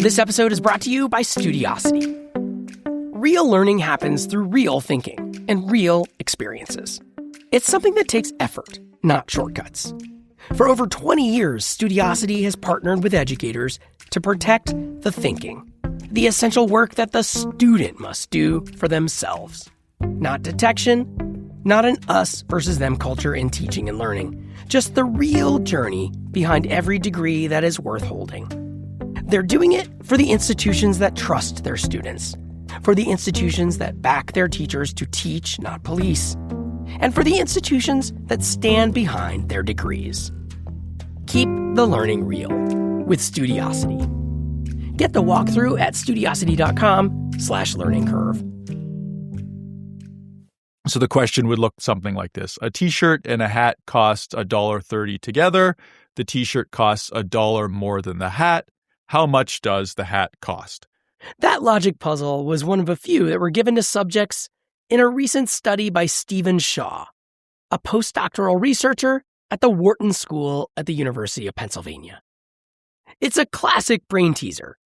This episode is brought to you by Studiosity. Real learning happens through real thinking and real experiences. It's something that takes effort, not shortcuts. For over 20 years, Studiosity has partnered with educators to protect the thinking, the essential work that the student must do for themselves. Not detection, not an us versus them culture in teaching and learning, just the real journey behind every degree that is worth holding. They're doing it for the institutions that trust their students, for the institutions that back their teachers to teach, not police, and for the institutions that stand behind their degrees. Keep the learning real with Studiosity. Get the walkthrough at studiosity.com/learning curve. So the question would look something like this. A t-shirt and a hat cost $1.30 together. The t-shirt costs $1 more than the hat. How much does the hat cost? That logic puzzle was one of a few that were given to subjects in a recent study by Stephen Shaw, a postdoctoral researcher at the Wharton School at the University of Pennsylvania. It's a classic brain teaser.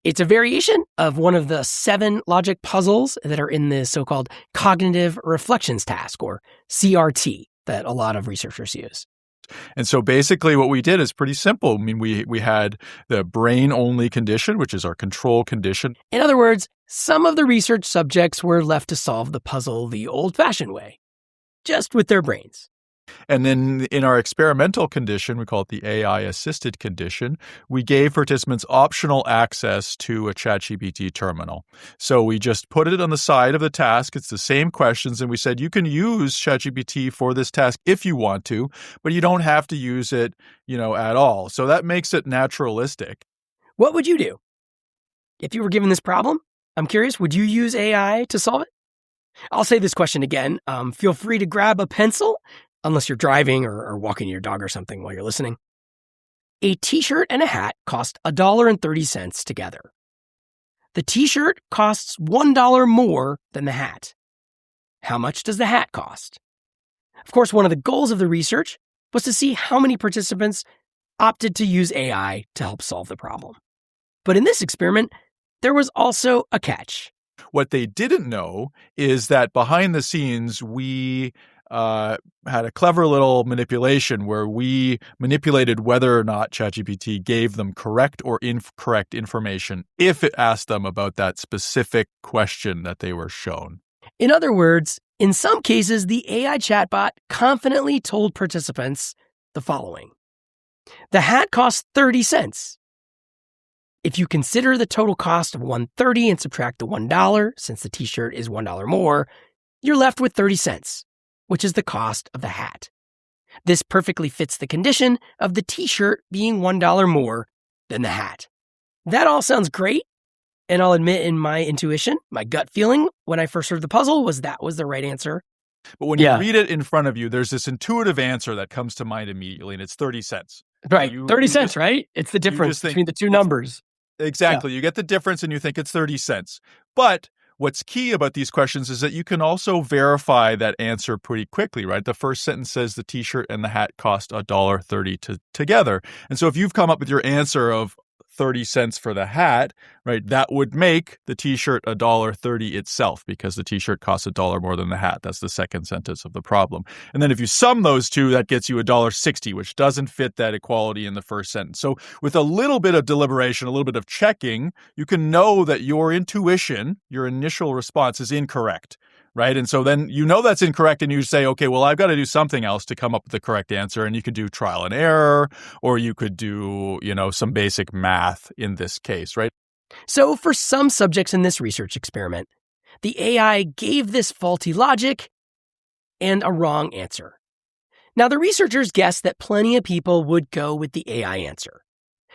It's a variation of one of the 7 logic puzzles that are in the so-called cognitive reflections task, or CRT, that a lot of researchers use. And so basically what we did is pretty simple. I mean, we had the brain-only condition, which is our control condition. In other words, some of the research subjects were left to solve the puzzle the old-fashioned way, just with their brains. And then in our experimental condition, we call it the AI-assisted condition, we gave participants optional access to a ChatGPT terminal. So we just put it on the side of the task. It's the same questions. And we said, you can use ChatGPT for this task if you want to, but you don't have to use it, at all. So that makes it naturalistic. What would you do? If you were given this problem, I'm curious, would you use AI to solve it? I'll say this question again. Feel free to grab a pencil, unless you're driving or walking your dog or something while you're listening. A t-shirt and a hat cost $1.30 together. The t-shirt costs $1 more than the hat. How much does the hat cost? Of course, one of the goals of the research was to see how many participants opted to use AI to help solve the problem. But in this experiment, there was also a catch. What they didn't know is that behind the scenes, we had a clever little manipulation where we manipulated whether or not ChatGPT gave them correct or incorrect information if it asked them about that specific question that they were shown. In other words, in some cases, the AI chatbot confidently told participants the following. The hat costs 30 cents. If you consider the total cost of $1.30 and subtract the $1, since the t-shirt is $1 more, you're left with 30 cents. Which is the cost of the hat. This perfectly fits the condition of the t-shirt being $1 more than the hat. That all sounds great, and I'll admit in my intuition, my gut feeling when I first heard the puzzle was that was the right answer. But when you read it in front of you, there's this intuitive answer that comes to mind immediately, and it's 30 cents. Right, 30 cents, right? It's the difference between the two numbers. Exactly. Yeah. You get the difference and you think it's 30 cents. But what's key about these questions is that you can also verify that answer pretty quickly, right? The first sentence says the t-shirt and the hat cost $1.30 together. And so if you've come up with your answer of 30 cents for the hat, right, that would make the t-shirt $1.30 itself because the t-shirt costs $1 more than the hat. That's the second sentence of the problem. And then if you sum those two, that gets you $1.60, which doesn't fit that equality in the first sentence. So with a little bit of deliberation, a little bit of checking, you can know that your intuition, your initial response is incorrect. Right. And so then that's incorrect and you say, okay, well, I've got to do something else to come up with the correct answer. And you could do trial and error, or you could do, some basic math in this case, right? So for some subjects in this research experiment, the AI gave this faulty logic and a wrong answer. Now, the researchers guessed that plenty of people would go with the AI answer.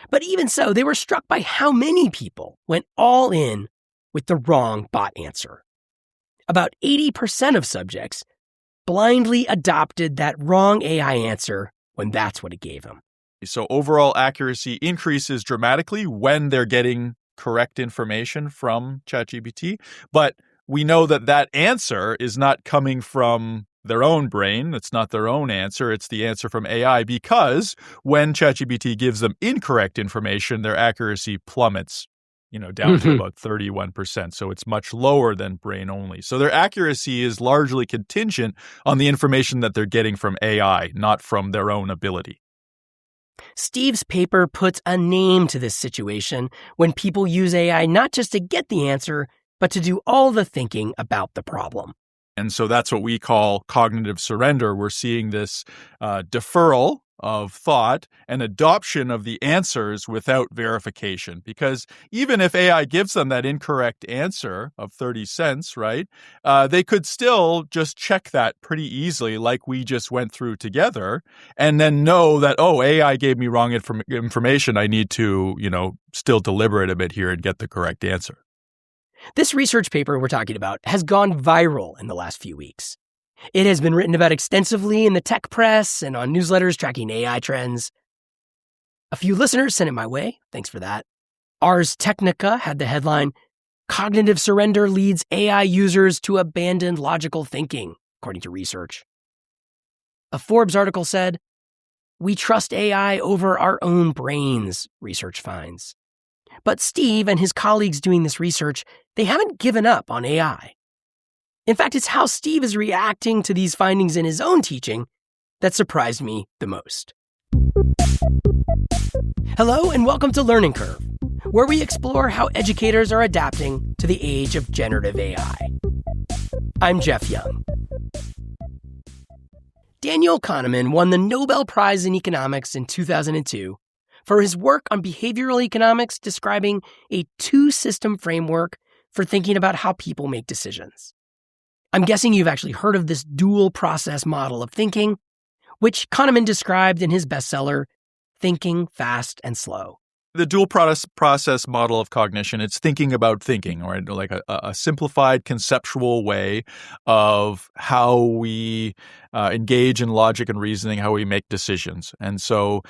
But even so, they were struck by how many people went all in with the wrong bot answer. About 80% of subjects blindly adopted that wrong AI answer when that's what it gave them. So overall accuracy increases dramatically when they're getting correct information from ChatGPT. But we know that answer is not coming from their own brain. It's not their own answer. It's the answer from AI because when ChatGPT gives them incorrect information, their accuracy plummets down to about 31%. So it's much lower than brain only. So their accuracy is largely contingent on the information that they're getting from AI, not from their own ability. Steve's paper puts a name to this situation when people use AI not just to get the answer, but to do all the thinking about the problem. And so that's what we call cognitive surrender. We're seeing this deferral of thought and adoption of the answers without verification. Because even if AI gives them that incorrect answer of 30 cents, right, they could still just check that pretty easily like we just went through together and then know that, oh, AI gave me wrong information. I need to, still deliberate a bit here and get the correct answer. This research paper we're talking about has gone viral in the last few weeks. It has been written about extensively in the tech press and on newsletters tracking AI trends. A few listeners sent it my way. Thanks for that. Ars Technica had the headline, "Cognitive Surrender Leads AI Users to Abandon Logical Thinking," according to research. A Forbes article said, "We trust AI over our own brains," research finds. But Steve and his colleagues doing this research, they haven't given up on AI. In fact, it's how Steve is reacting to these findings in his own teaching that surprised me the most. Hello and welcome to Learning Curve, where we explore how educators are adapting to the age of generative AI. I'm Jeff Young. Daniel Kahneman won the Nobel Prize in Economics in 2002 for his work on behavioral economics describing a two-system framework for thinking about how people make decisions. I'm guessing you've actually heard of this dual process model of thinking, which Kahneman described in his bestseller, Thinking Fast and Slow. The dual process model of cognition, it's thinking about thinking, right? Like a simplified conceptual way of how we engage in logic and reasoning, how we make decisions. And so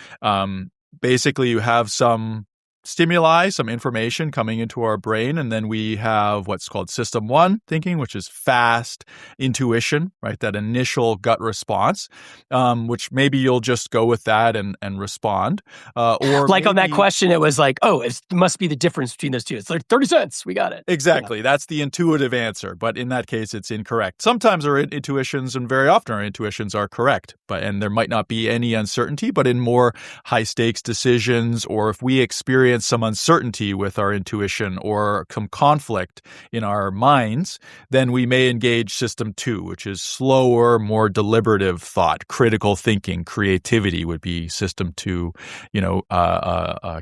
basically you have some stimuli, some information coming into our brain, and then we have what's called system one thinking, which is fast intuition, right? That initial gut response, which maybe you'll just go with that and respond. Or like on that question, it was like, oh, it must be the difference between those two. It's like 30 cents. We got it. Exactly. That's the intuitive answer. But in that case, it's incorrect. Sometimes our intuitions, and very often our intuitions are correct, and there might not be any uncertainty, but in more high stakes decisions, or if we experience some uncertainty with our intuition or some conflict in our minds, then we may engage system two, which is slower, more deliberative thought. Critical thinking, creativity would be system two,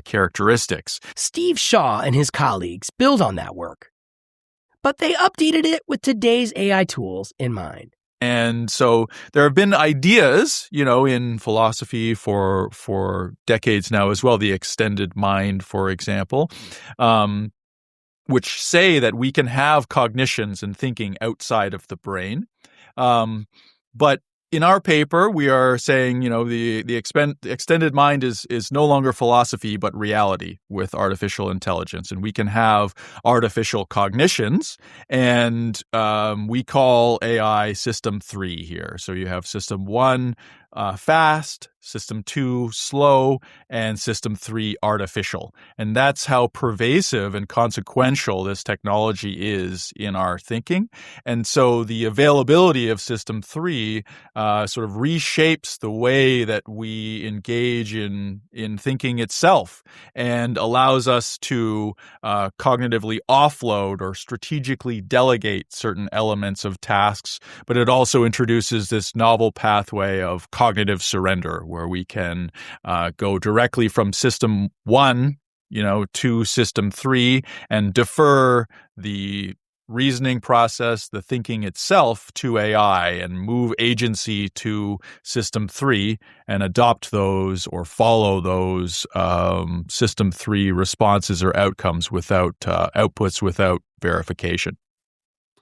characteristics. Steve Shaw and his colleagues build on that work, but they updated it with today's AI tools in mind. And so there have been ideas, in philosophy for decades now as well, the extended mind, for example, which say that we can have cognitions and thinking outside of the brain. But in our paper, we are saying, the extended mind is no longer philosophy, but reality with artificial intelligence. And we can have artificial cognitions, and we call AI system 3 here. So you have system 1, fast, system 2, slow, and system 3, artificial. And that's how pervasive and consequential this technology is in our thinking. And so the availability of system 3 sort of reshapes the way that we engage in thinking itself, and allows us to cognitively offload or strategically delegate certain elements of tasks. But it also introduces this novel pathway of cognitive surrender, where we can go directly from system 1, to system 3 and defer the reasoning process, the thinking itself, to AI, and move agency to system 3 and adopt those or follow those system 3 responses or outcomes without outputs, without verification.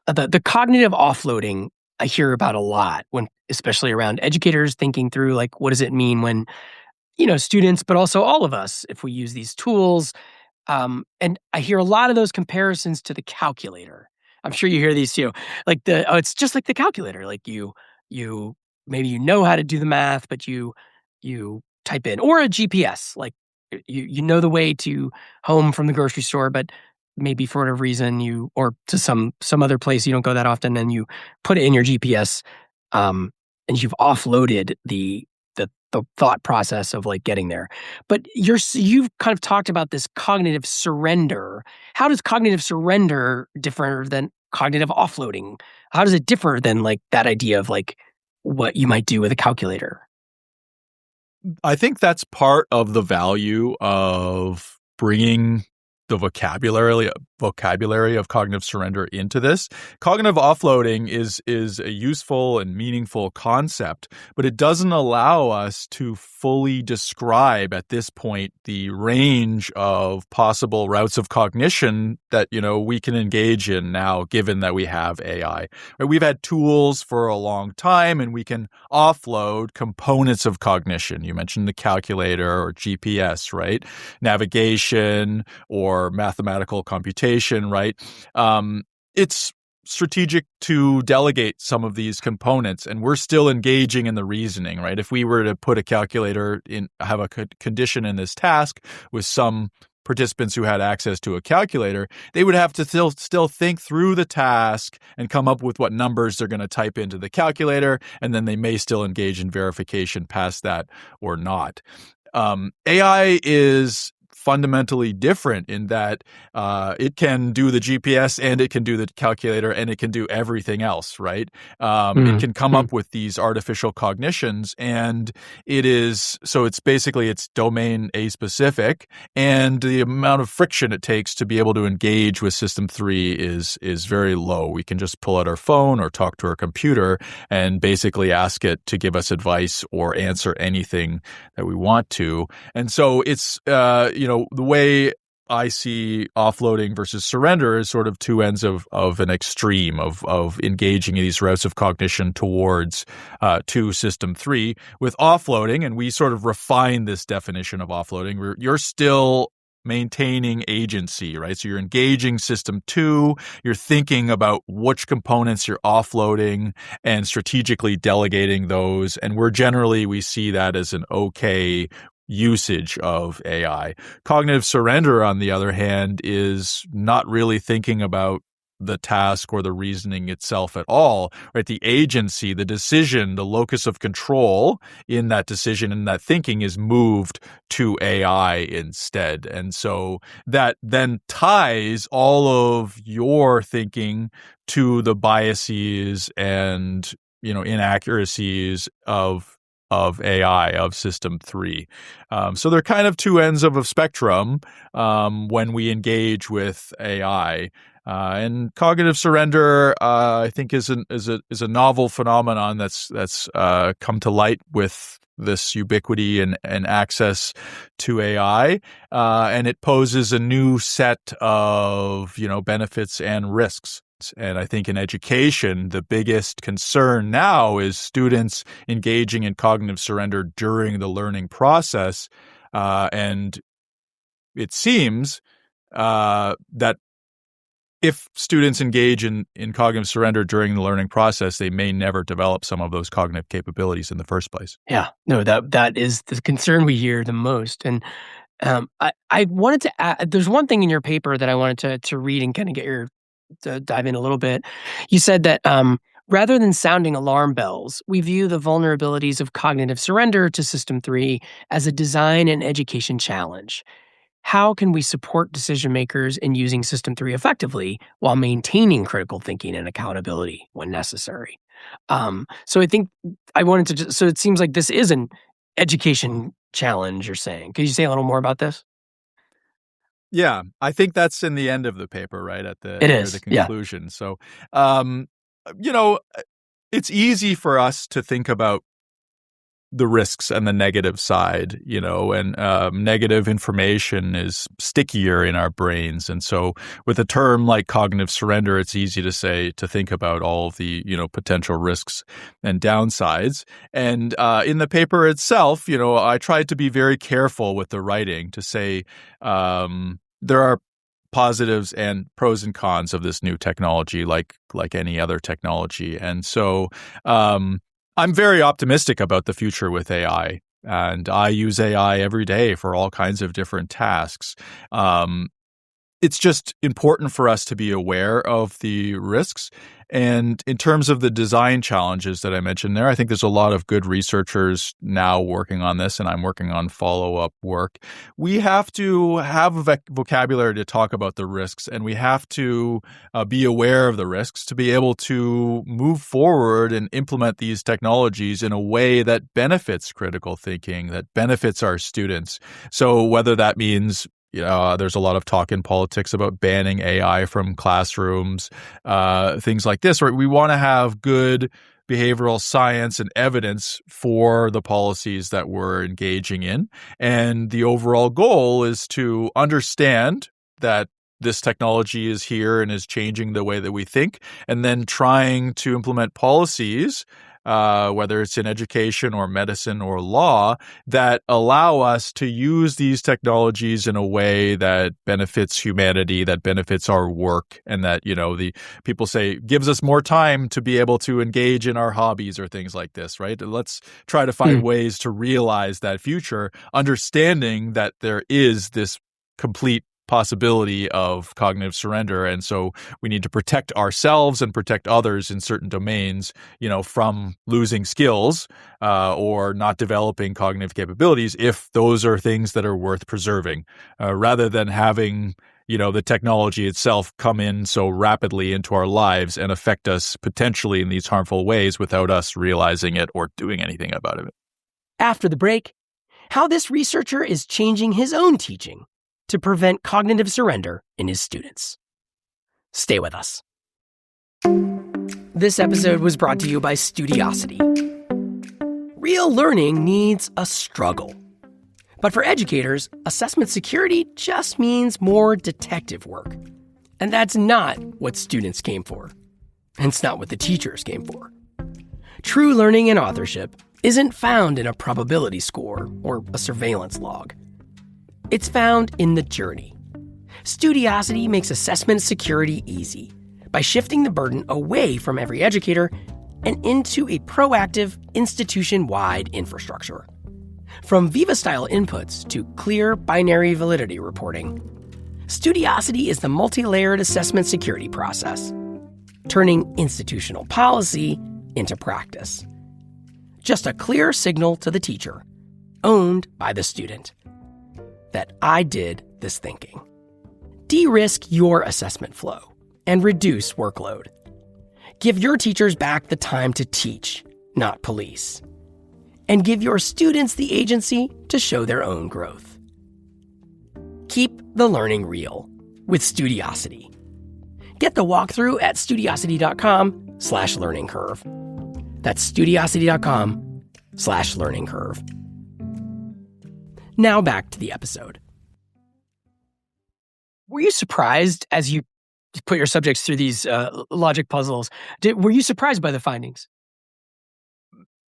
The cognitive offloading I hear about a lot, especially around educators thinking through, like, what does it mean when, students, but also all of us, if we use these tools. And I hear a lot of those comparisons to the calculator. I'm sure you hear these too. Like it's just like the calculator. Like you maybe how to do the math, but you type in, or a GPS. Like you know the way to home from the grocery store, but maybe for whatever reason you, or to some other place you don't go that often, and you put it in your GPS, and you've offloaded the thought process of like getting there. But you've kind of talked about this cognitive surrender. How does cognitive surrender differ than cognitive offloading? How does it differ than like that idea of like what you might do with a calculator? I think that's part of the value of bringing the vocabulary of cognitive surrender into this. Cognitive offloading is a useful and meaningful concept, but it doesn't allow us to fully describe at this point the range of possible routes of cognition that, we can engage in now, given that we have AI. Right? We've had tools for a long time, and we can offload components of cognition. You mentioned the calculator or GPS, right? Navigation or mathematical computation, right? It's strategic to delegate some of these components, and we're still engaging in the reasoning, right? If we were to put a calculator in, have a condition in this task with some participants who had access to a calculator, they would have to still think through the task and come up with what numbers they're going to type into the calculator, and then they may still engage in verification past that or not. AI is fundamentally different in that it can do the GPS and it can do the calculator and it can do everything else, right? It can come up with these artificial cognitions, and it's domain a-specific, and the amount of friction it takes to be able to engage with System 3 is very low. We can just pull out our phone or talk to our computer and basically ask it to give us advice or answer anything that we want to. And so it's, the way I see offloading versus surrender is sort of two ends of an extreme of engaging in these routes of cognition towards to System 3. With offloading, and we sort of refine this definition of offloading, you're still maintaining agency, right? So you're engaging System 2, you're thinking about which components you're offloading and strategically delegating those. And we see that as an okay usage of AI. Cognitive surrender, on the other hand, is not really thinking about the task or the reasoning itself at all, right? The agency, the decision, the locus of control in that decision and that thinking is moved to AI instead. And so that then ties all of your thinking to the biases and, inaccuracies of AI, of System 3. So they're kind of two ends of a spectrum when we engage with AI. And cognitive surrender, I think, is a novel phenomenon that's come to light with this ubiquity and access to AI, and it poses a new set of benefits and risks. And I think in education, the biggest concern now is students engaging in cognitive surrender during the learning process. And it seems that if students engage in cognitive surrender during the learning process, they may never develop some of those cognitive capabilities in the first place. Yeah, no, that is the concern we hear the most. And I wanted to add, there's one thing in your paper that I wanted to read and kind of to dive in a little bit. You said that rather than sounding alarm bells, we view the vulnerabilities of cognitive surrender to System 3 as a design and education challenge. How can we support decision makers in using System 3 effectively while maintaining critical thinking and accountability when necessary? So I think I wanted to so it seems like this is an education challenge, you're saying. Could you say a little more about this? Yeah, I think that's in the end of the paper, right? Near the conclusion. Yeah. So, it's easy for us to think about the risks and the negative side, and negative information is stickier in our brains. And so with a term like cognitive surrender, it's easy to think about all of the, potential risks and downsides. And in the paper itself, I tried to be very careful with the writing to say there are positives and pros and cons of this new technology, like any other technology. And so I'm very optimistic about the future with AI, and I use AI every day for all kinds of different tasks. it's just important for us to be aware of the risks. And in terms of the design challenges that I mentioned there, I think there's a lot of good researchers now working on this, and I'm working on follow-up work. We have to have a vocabulary to talk about the risks, and we have to be aware of the risks to be able to move forward and implement these technologies in a way that benefits critical thinking, that benefits our students. So whether that means there's a lot of talk in politics about banning AI from classrooms, things like this, right? We want to have good behavioral science and evidence for the policies that we're engaging in. And the overall goal is to understand that this technology is here and is changing the way that we think, and then trying to implement policies, whether it's in education or medicine or law, that allow us to use these technologies in a way that benefits humanity, that benefits our work, and that, the people say gives us more time to be able to engage in our hobbies or things like this, right? Let's try to find ways to realize that future, understanding that there is this complete possibility of cognitive surrender. And so we need to protect ourselves and protect others in certain domains, from losing skills or not developing cognitive capabilities if those are things that are worth preserving, rather than having the technology itself come in so rapidly into our lives and affect us potentially in these harmful ways without us realizing it or doing anything about it. After the break, how this researcher is changing his own teaching to prevent cognitive surrender in his students. Stay with us. This episode was brought to you by Studiosity. Real learning needs a struggle. But for educators, assessment security just means more detective work. And that's not what students came for. And it's not what the teachers came for. True learning and authorship isn't found in a probability score or a surveillance log. It's found in the journey. Studiosity makes assessment security easy by shifting the burden away from every educator and into a proactive, institution-wide infrastructure. From Viva-style inputs to clear binary validity reporting, Studiosity is the multi-layered assessment security process, turning institutional policy into practice. Just a clear signal to the teacher, owned by the student, that I did this thinking. De-risk your assessment flow and reduce workload. Give your teachers back the time to teach, not police. And give your students the agency to show their own growth. Keep the learning real with Studiosity. Get the walkthrough at studiosity.com/learning curve. That's studiosity.com/learning curve. Now back to the episode. Were you surprised as you put your subjects through these logic puzzles? Were you surprised by the findings?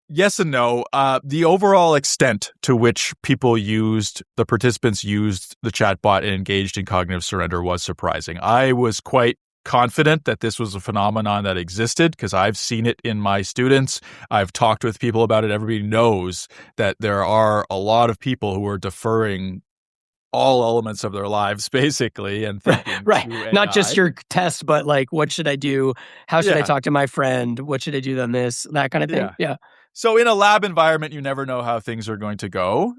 Yes and no. The overall extent to which the participants used the chatbot and engaged in cognitive surrender was surprising. I was quite confident that this was a phenomenon that existed because I've seen it in my students. I've talked with people about it. Everybody knows that there are a lot of people who are deferring all elements of their lives, basically, and thinking right. Not just your test, but like, what should I do? How should I talk to my friend? What should I do on this? That kind of thing. Yeah. So in a lab environment, you never know how things are going to go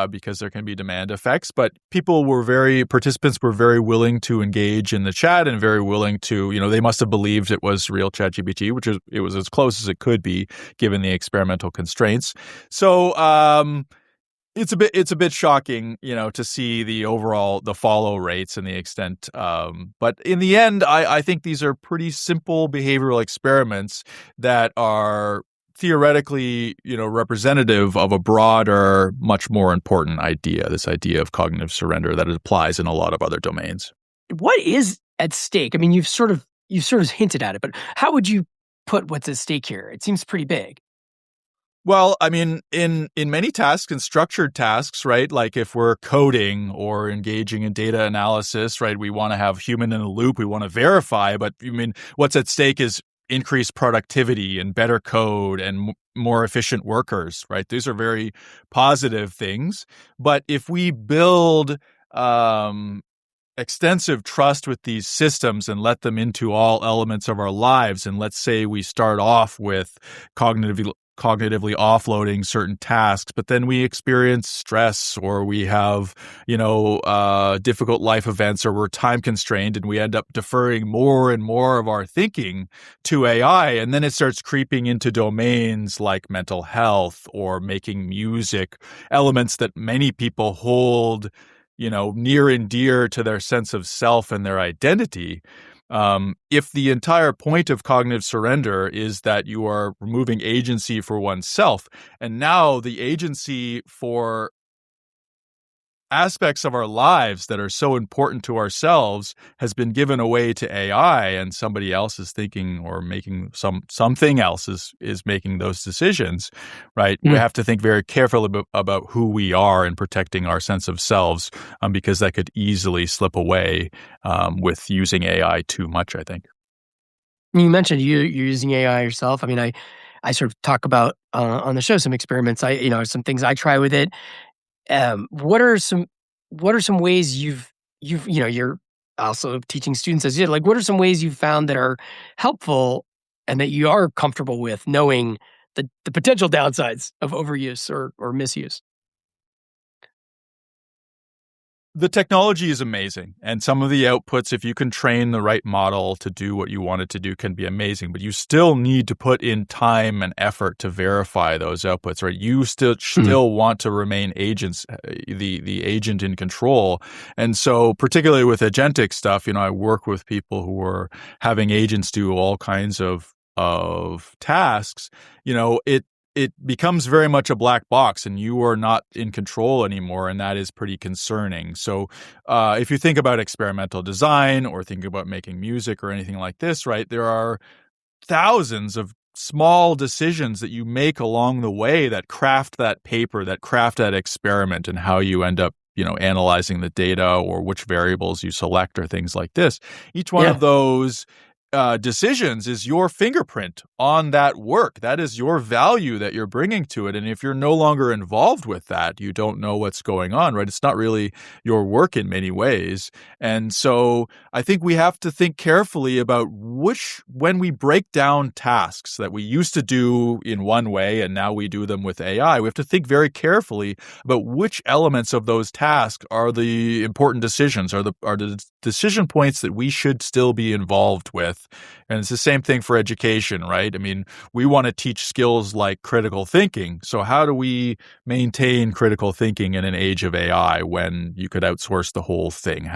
because there can be demand effects. But participants were very willing to engage in the chat and very willing to, they must have believed it was real ChatGPT, it was as close as it could be given the experimental constraints. So it's a bit shocking, to see the follow rates and the extent. But in the end, I think these are pretty simple behavioral experiments that are theoretically, representative of a broader, much more important idea, this idea of cognitive surrender that applies in a lot of other domains. What is at stake? I mean, you've sort of hinted at it, but how would you put what's at stake here? It seems pretty big. Well, I mean, in many tasks and structured tasks, right? Like if we're coding or engaging in data analysis, right? We want to have human in the loop. We want to verify, but what's at stake is increased productivity and better code and more efficient workers, right? These are very positive things. But if we build extensive trust with these systems and let them into all elements of our lives, and let's say we start off with cognitively offloading certain tasks, but then we experience stress, or we have, difficult life events, or we're time constrained, and we end up deferring more and more of our thinking to AI. And then it starts creeping into domains like mental health or making music, elements that many people hold, near and dear to their sense of self and their identity. If the entire point of cognitive surrender is that you are removing agency for oneself, and now the agency for aspects of our lives that are so important to ourselves has been given away to AI, and somebody else is thinking or making something else is making those decisions, right? We have to think very carefully about who we are and protecting our sense of selves, because that could easily slip away with using AI too much, I think. You mentioned you're using AI yourself. I mean, I sort of talk about on the show some experiments. Some things I try with it. What are some ways you're also teaching students as you did, like, what are some ways you've found that are helpful and that you are comfortable with knowing the potential downsides of overuse or misuse? The technology is amazing, and some of the outputs, if you can train the right model to do what you want it to do, can be amazing, but you still need to put in time and effort to verify those outputs, right? You still want to remain agents, the agent in control. And so particularly with agentic stuff, I work with people who are having agents do all kinds of tasks. It becomes very much a black box, and you are not in control anymore, and that is pretty concerning. So if you think about experimental design or think about making music or anything like this, right, there are thousands of small decisions that you make along the way that craft that paper, that craft that experiment, and how you end up analyzing the data or which variables you select or things like this. Each one of those decisions is your fingerprint on that work. That is your value that you're bringing to it. And if you're no longer involved with that, you don't know what's going on, right? It's not really your work in many ways. And so I think we have to think carefully about when we break down tasks that we used to do in one way and now we do them with AI, we have to think very carefully about which elements of those tasks are the important decisions, are the decision points that we should still be involved with. And it's the same thing for education, right? I mean, we want to teach skills like critical thinking. So how do we maintain critical thinking in an age of AI when you could outsource the whole thing?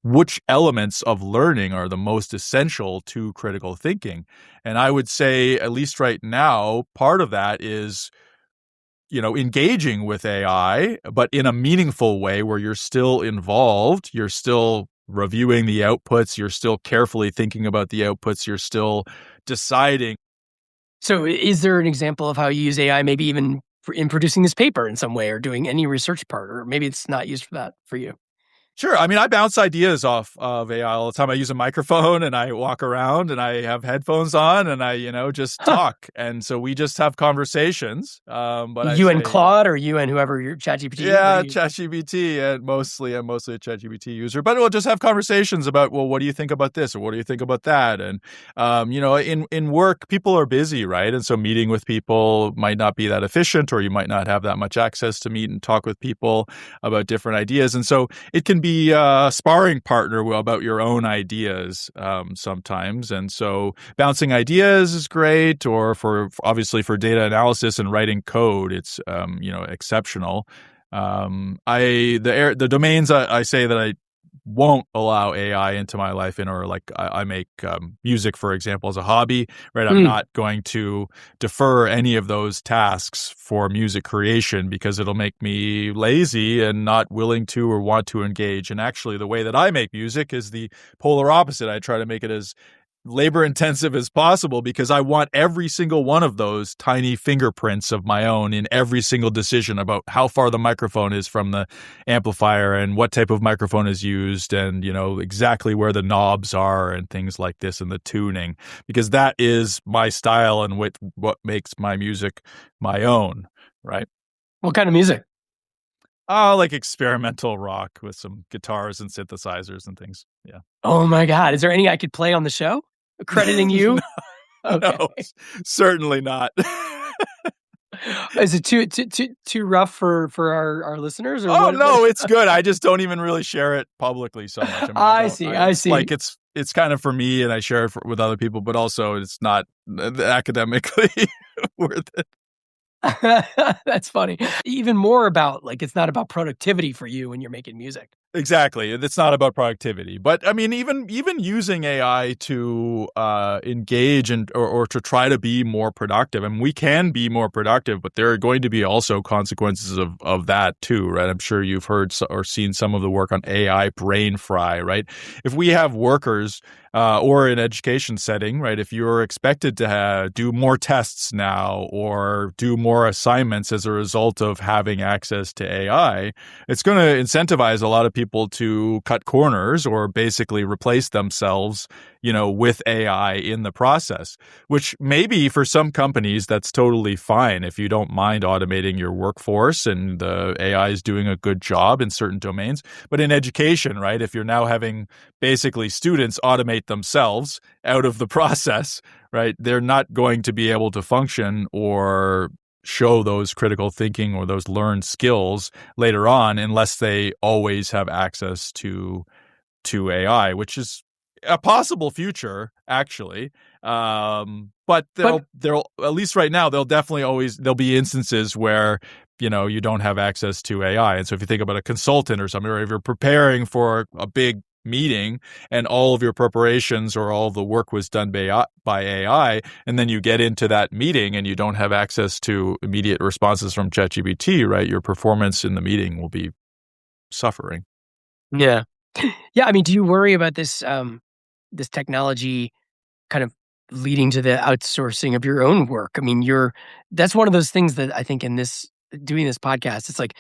Which elements of learning are the most essential to critical thinking? And I would say, at least right now, part of that is engaging with AI, but in a meaningful way where you're still involved, you're still reviewing the outputs, you're still carefully thinking about the outputs, you're still deciding. So is there an example of how you use AI, maybe even in producing this paper in some way, or doing any research part, or maybe it's not used for that for you? Sure. I mean, I bounce ideas off of AI all the time. I use a microphone and I walk around and I have headphones on and I, just talk. And so we just have conversations. But you and Claude, or you and whoever your ChatGPT? Yeah, ChatGPT, and I'm mostly a ChatGPT user. But we'll just have conversations about, well, what do you think about this, or what do you think about that? And in work, people are busy, right? And so meeting with people might not be that efficient, or you might not have that much access to meet and talk with people about different ideas. And so it can be a sparring partner about your own ideas sometimes. And so bouncing ideas is great, or obviously for data analysis and writing code, it's exceptional. The domains I say that I won't allow AI into my life in, or like I make music, for example, as a hobby, right? I'm not going to defer any of those tasks for music creation because it'll make me lazy and not willing to or want to engage. And actually, the way that I make music is the polar opposite. I try to make it as labor intensive as possible because I want every single one of those tiny fingerprints of my own in every single decision about how far the microphone is from the amplifier and what type of microphone is used, and exactly where the knobs are and things like this, and the tuning, because that is my style and what makes my music my own, right? What kind of music? Oh, like experimental rock with some guitars and synthesizers and things. Yeah. Oh my God. Is there any I could play on the show? Crediting you? Okay. No, certainly not. Is it too rough for our listeners or Oh what? no, it's good. I just don't even really share it publicly so much. I mean, I see. I it's see. like it's kind of for me, and I share it with other people, but also it's not academically worth it. That's funny. Even more about like it's not about productivity for you when you're making music. Exactly. It's not about productivity. But I mean, even using AI to engage and or to try to be more productive. I mean, we can be more productive, but there are going to be also consequences of that too, right? I'm sure you've heard or seen some of the work on AI brain fry, right? If we have workers or in education setting, right? If you're expected to do more tests now or do more assignments as a result of having access to AI, it's going to incentivize a lot of people to cut corners or basically replace themselves, with AI in the process, which maybe for some companies, that's totally fine if you don't mind automating your workforce and the AI is doing a good job in certain domains. But in education, right, if you're now having basically students automate themselves out of the process, right, they're not going to be able to function or show those critical thinking or those learned skills later on unless they always have access to AI, which is a possible future actually. But they'll at least right now there'll be instances where you don't have access to AI. And so if you think about a consultant or something, or if you're preparing for a big meeting and all of your preparations or all of the work was done by AI, and then you get into that meeting and you don't have access to immediate responses from ChatGPT, right? Your performance in the meeting will be suffering. Yeah. Yeah. I mean, do you worry about this this technology kind of leading to the outsourcing of your own work? I mean, that's one of those things that I think in this doing this podcast, it's like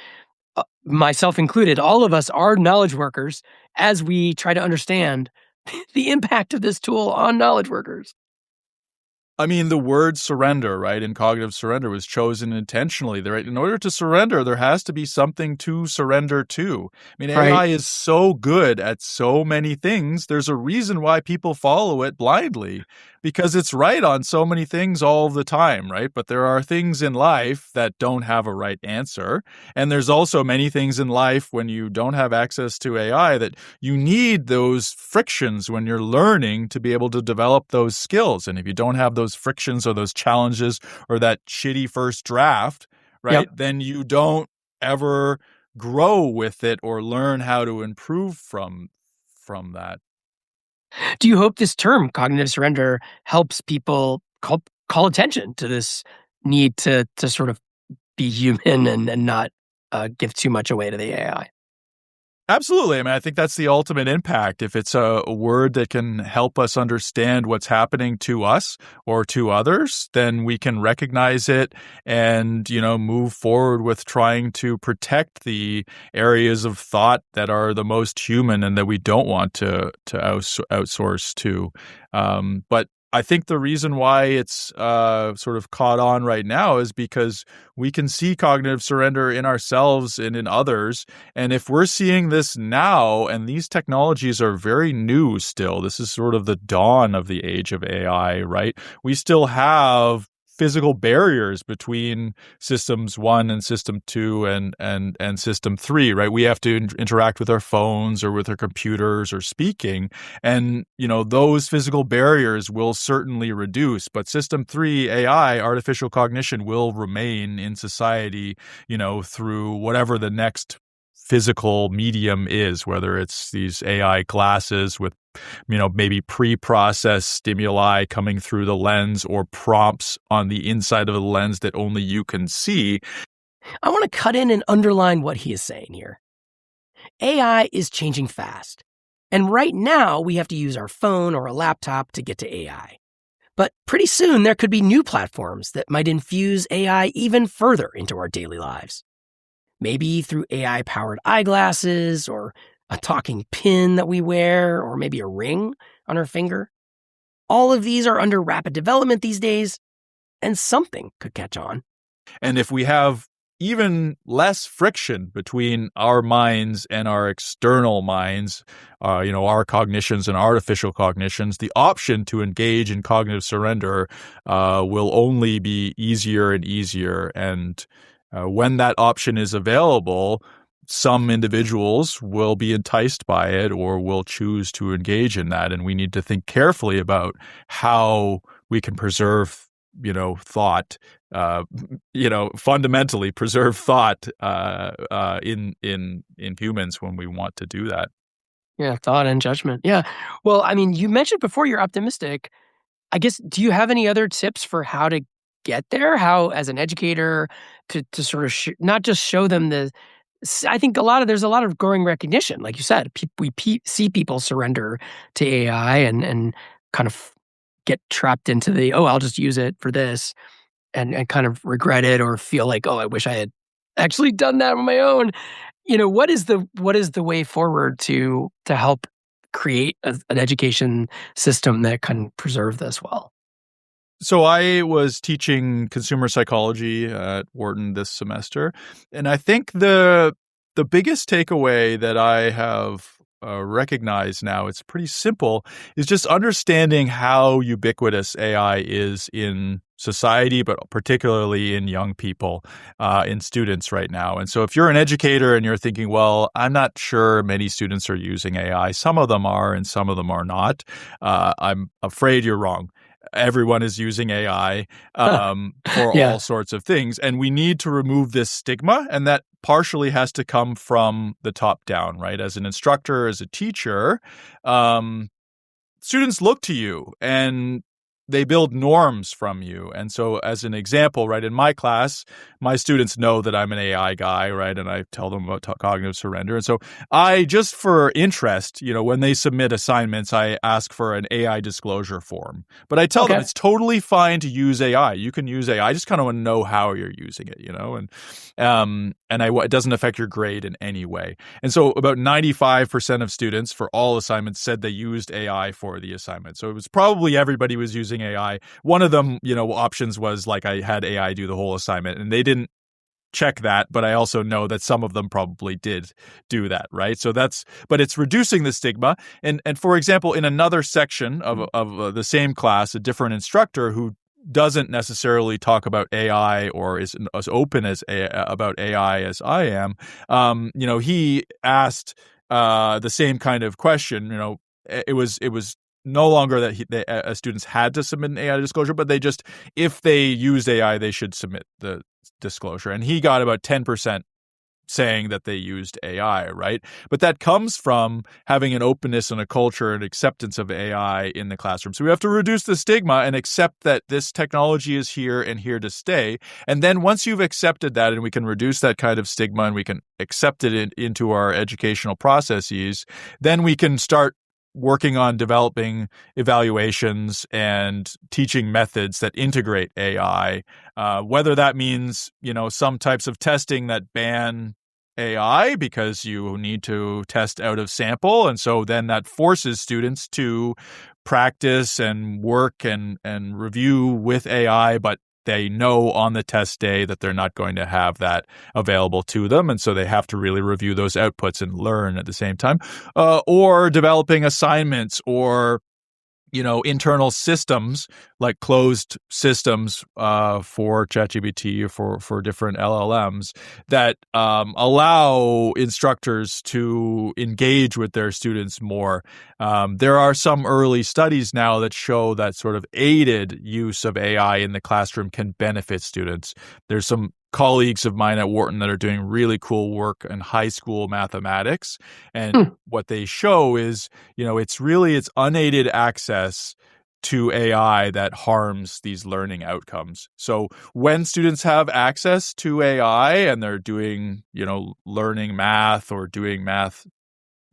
myself included, all of us are knowledge workers as we try to understand the impact of this tool on knowledge workers. I mean, the word surrender, right, in cognitive surrender was chosen intentionally. There, in order to surrender, there has to be something to surrender to. I mean, Right. AI is so good at so many things. There's a reason why people follow it blindly, because it's right on so many things all the time, right? But there are things in life that don't have a right answer. And there's also many things in life when you don't have access to AI that you need those frictions when you're learning to be able to develop those skills. And if you don't have those frictions or those challenges or that shitty first draft, right, Yep. then you don't ever grow with it or learn how to improve from that. Do you hope this term, cognitive surrender, helps people call attention to this need to sort of be human and not give too much away to the AI? Absolutely. I mean, I think that's the ultimate impact. If it's a word that can help us understand what's happening to us or to others, then we can recognize it and, move forward with trying to protect the areas of thought that are the most human and that we don't want to outsource to. But I think the reason why it's sort of caught on right now is because we can see cognitive surrender in ourselves and in others. And if we're seeing this now, and these technologies are very new still, this is sort of the dawn of the age of AI, right? We still have physical barriers between systems 1 and system 2 and system 3, right? We have to interact with our phones or with our computers or speaking. And, those physical barriers will certainly reduce, but system 3 AI, artificial cognition, will remain in society, through whatever the next physical medium is, whether it's these AI glasses with maybe pre-processed stimuli coming through the lens or prompts on the inside of the lens that only you can see. I want to cut in and underline what he is saying here. AI is changing fast. And right now, we have to use our phone or a laptop to get to AI. But pretty soon, there could be new platforms that might infuse AI even further into our daily lives. Maybe through AI-powered eyeglasses or a talking pin that we wear, or maybe a ring on our finger. All of these are under rapid development these days, and something could catch on. And if we have even less friction between our minds and our external minds, our cognitions and artificial cognitions, the option to engage in cognitive surrender will only be easier and easier. And when that option is available, some individuals will be enticed by it or will choose to engage in that. And we need to think carefully about how we can preserve thought, fundamentally preserve thought in humans when we want to do that. Yeah, thought and judgment. Yeah. Well, I mean, you mentioned before you're optimistic. I guess, do you have any other tips for how to get there? How, as an educator, to sort of not just show them I think there's a lot of growing recognition, like you said. We see people surrender to AI and kind of get trapped into I'll just use it for this, and kind of regret it or feel like, I wish I had actually done that on my own. What is the way forward to help create an education system that can preserve this well? So I was teaching consumer psychology at Wharton this semester, and I think the biggest takeaway that I have recognized now, it's pretty simple, is just understanding how ubiquitous AI is in society, but particularly in young people, in students right now. And so if you're an educator and you're thinking, well, I'm not sure many students are using AI, some of them are and some of them are not, I'm afraid you're wrong. Everyone is using AI for all sorts of things. And we need to remove this stigma. And that partially has to come from the top down, right? As an instructor, as a teacher, students look to you and they build norms from you. And so as an example, right, in my class, my students know that I'm an AI guy, right? And I tell them about cognitive surrender. And so I, just for interest, when they submit assignments, I ask for an AI disclosure form. But I tell them it's totally fine to use AI. You can use AI. I just kind of want to know how you're using it, and it doesn't affect your grade in any way. And so about 95% of students for all assignments said they used AI for the assignment. So it was probably everybody was using AI. One of them, options was like I had AI do the whole assignment, and they didn't check that, but I also know that some of them probably did do that, right? So but it's reducing the stigma. And for example, in another section of the same class, a different instructor who doesn't necessarily talk about AI or is as open about AI as I am, he asked the same kind of question. It was no longer that students had to submit an AI disclosure, but if they used AI, they should submit the disclosure. And he got about 10% saying that they used AI, right? But that comes from having an openness and a culture and acceptance of AI in the classroom. So we have to reduce the stigma and accept that this technology is here and here to stay. And then once you've accepted that, and we can reduce that kind of stigma and we can accept it into our educational processes, then we can start working on developing evaluations and teaching methods that integrate AI, whether that means, some types of testing that ban AI because you need to test out of sample. And so then that forces students to practice and work and review with AI, but they know on the test day that they're not going to have that available to them. And so they have to really review those outputs and learn at the same time, or developing assignments or internal systems like closed systems for ChatGPT or for different LLMs that allow instructors to engage with their students more. There are some early studies now that show that sort of aided use of AI in the classroom can benefit students. There's some colleagues of mine at Wharton that are doing really cool work in high school mathematics. And what they show is, it's unaided access to AI that harms these learning outcomes. So when students have access to AI and they're doing, learning math or doing math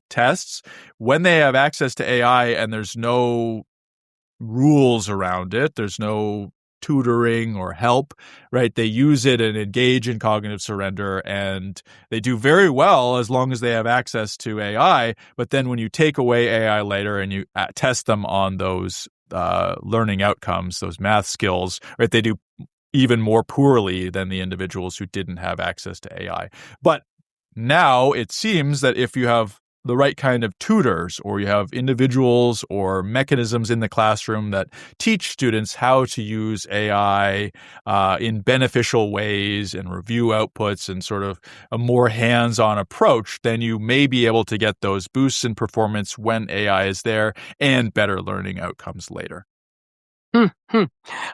tests, when they have access to AI and there's no rules around it, there's no tutoring or help, right? They use it and engage in cognitive surrender, and they do very well as long as they have access to AI. But then when you take away AI later and you test them on those learning outcomes, those math skills, right? They do even more poorly than the individuals who didn't have access to AI. But now it seems that if you have the right kind of tutors, or you have individuals or mechanisms in the classroom that teach students how to use AI in beneficial ways and review outputs and sort of a more hands-on approach, then you may be able to get those boosts in performance when AI is there and better learning outcomes later.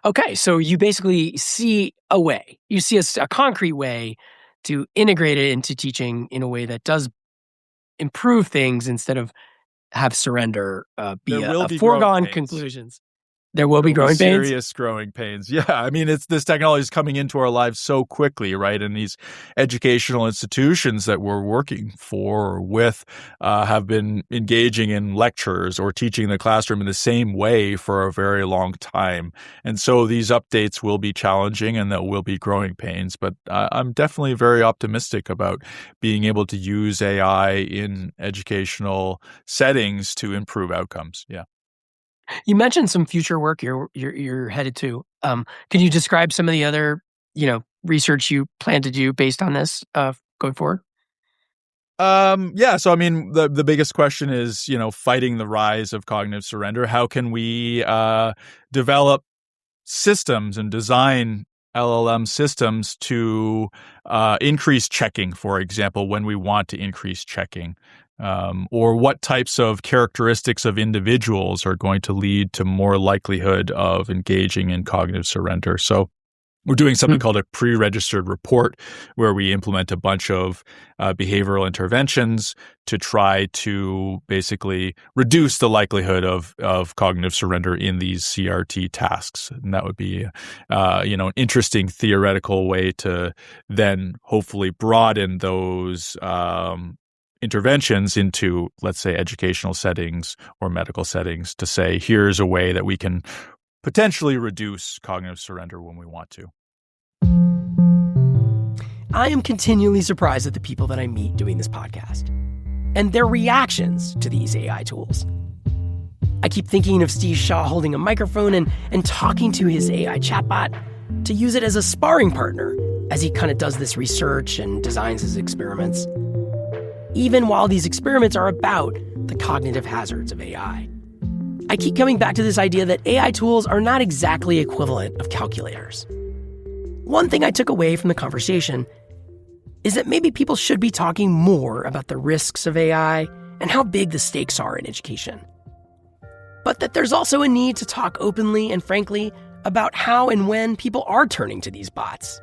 Okay, so you basically see a way. You see a concrete way to integrate it into teaching in a way that does improve things instead of have surrender be a foregone conclusions. There will be growing pains? Serious growing pains. Yeah, I mean, this technology is coming into our lives so quickly, right? And these educational institutions that we're working for or with have been engaging in lectures or teaching the classroom in the same way for a very long time. And so these updates will be challenging and there will be growing pains. But I'm definitely very optimistic about being able to use AI in educational settings to improve outcomes. Yeah. You mentioned some future work you're headed to. Can you describe some of the other, research you plan to do based on this going forward? Yeah. So, I mean, the biggest question is, fighting the rise of cognitive surrender. How can we develop systems and design LLM systems to increase checking, for example, when we want to increase checking? Or what types of characteristics of individuals are going to lead to more likelihood of engaging in cognitive surrender. So we're doing something called a pre-registered report, where we implement a bunch of behavioral interventions to try to basically reduce the likelihood of cognitive surrender in these CRT tasks. And that would be, an interesting theoretical way to then hopefully broaden those interventions into, let's say, educational settings or medical settings to say, here's a way that we can potentially reduce cognitive surrender when we want to. I am continually surprised at the people that I meet doing this podcast and their reactions to these AI tools. I keep thinking of Steve Shaw holding a microphone and talking to his AI chatbot to use it as a sparring partner as he kind of does this research and designs his experiments, even while these experiments are about the cognitive hazards of AI. I keep coming back to this idea that AI tools are not exactly equivalent of calculators. One thing I took away from the conversation is that maybe people should be talking more about the risks of AI and how big the stakes are in education. But that there's also a need to talk openly and frankly about how and when people are turning to these bots.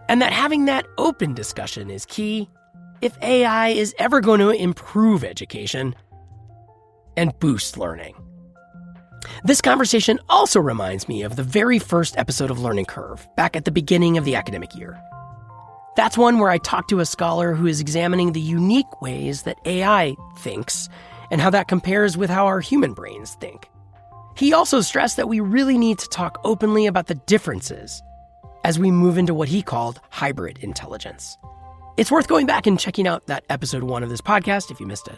And that having that open discussion is key if AI is ever going to improve education and boost learning. This conversation also reminds me of the very first episode of Learning Curve, back at the beginning of the academic year. That's one where I talked to a scholar who is examining the unique ways that AI thinks and how that compares with how our human brains think. He also stressed that we really need to talk openly about the differences as we move into what he called hybrid intelligence. It's worth going back and checking out that episode 1 of this podcast if you missed it.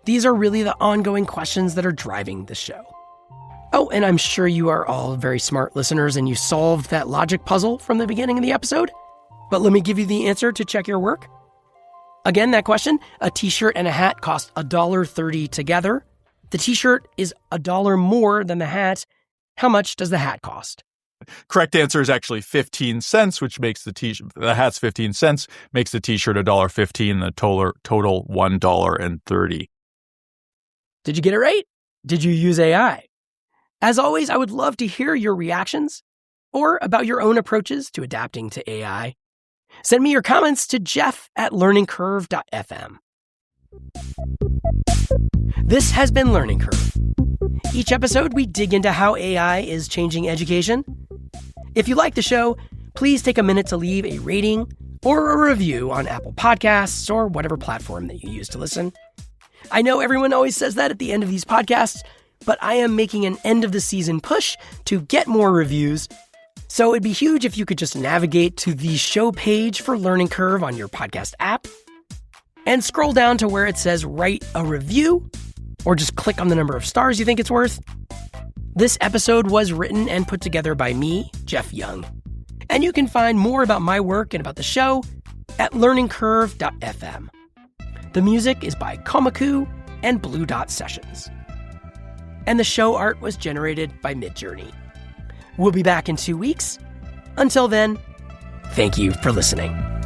These are really the ongoing questions that are driving the show. Oh, and I'm sure you are all very smart listeners and you solved that logic puzzle from the beginning of the episode. But let me give you the answer to check your work. Again, that question, a t-shirt and a hat cost $1.30 together. The t-shirt is $1 more than the hat. How much does the hat cost? Correct answer is actually 15 cents, which makes the hat's 15 cents, makes the t-shirt $1.15, and the total $1.30. Did you get it right? Did you use AI? As always, I would love to hear your reactions or about your own approaches to adapting to AI. Send me your comments to jeff@learningcurve.fm. This has been Learning Curve. Each episode, we dig into how AI is changing education. If you like the show, please take a minute to leave a rating or a review on Apple Podcasts or whatever platform that you use to listen. I know everyone always says that at the end of these podcasts, but I am making an end-of-the-season push to get more reviews. So it'd be huge if you could just navigate to the show page for Learning Curve on your podcast app and scroll down to where it says write a review, or just click on the number of stars you think it's worth. This episode was written and put together by me, Jeff Young. And you can find more about my work and about the show at learningcurve.fm. The music is by Komaku and Blue Dot Sessions. And the show art was generated by Midjourney. We'll be back in 2 weeks. Until then, thank you for listening.